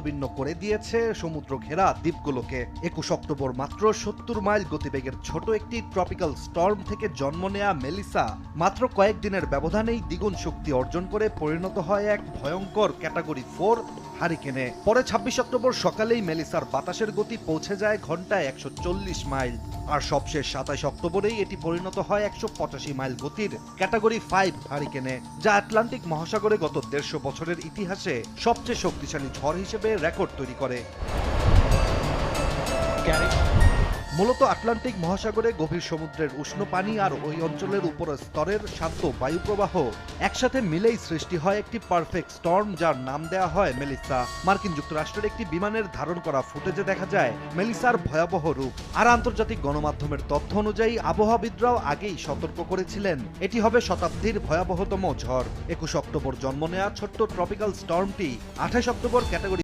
ভিন্ন করে দিয়েছে সমুদ্র ঘেরা দ্বীপগুলোকে। 21 অক্টোবর মাত্র 70 মাইল গতিবেগের ছোট একটি ট্রপিক্যাল স্টর্ম থেকে জন্ম নেয়া মেলিসা মাত্র কয়েকদিনের ব্যবধানেই দ্বিগুণ শক্তি অর্জন করে পরিণত হয় এক ভয়ঙ্কর ক্যাটাগরি 4 হারিকেনে। পরে 26 অক্টোবর সকালেই মেলিসার বাতাসের গতি পৌঁছে যায় ঘন্টায় 140 মাইল, আর সবশেষ 27 অক্টোবরেই এটি পরিণত হয় 185 মাইল গতির ক্যাটাগরি 5 হারিকেনে, যা আটলান্টিক মহাসাগরে গত 150 বছরের ইতিহাসে সবচেয়ে শক্তিশালী ঝড় হিসেবে রেকর্ড তৈরি করে। মূলত আটলান্টিক মহাসাগরে গভীর সমুদ্রের উষ্ণ পানি আর ওই অঞ্চলের উপরের স্তরের শান্ত বায়ুপ্রবাহ একসাথে মিলেই সৃষ্টি হয় একটি পারফেক্ট স্টর্ম, যার নাম দেয়া হয় মেলিসা। মার্কিন যুক্তরাষ্ট্রের একটি বিমানের ধারণ করা ফুটেজে দেখা যায় মেলিসার ভয়াবহ রূপ। আর আন্তর্জাতিক গণমাধ্যমের তথ্য অনুযায়ী আবহাওয়াবিদরাও আগেই সতর্ক করেছিলেন এটি হবে শতাব্দীর ভয়াবহতম ঝড়। 21 অক্টোবর জন্ম নেয়া ছোট্ট ট্রপিক্যাল স্টর্মটি 28 অক্টোবর ক্যাটাগরি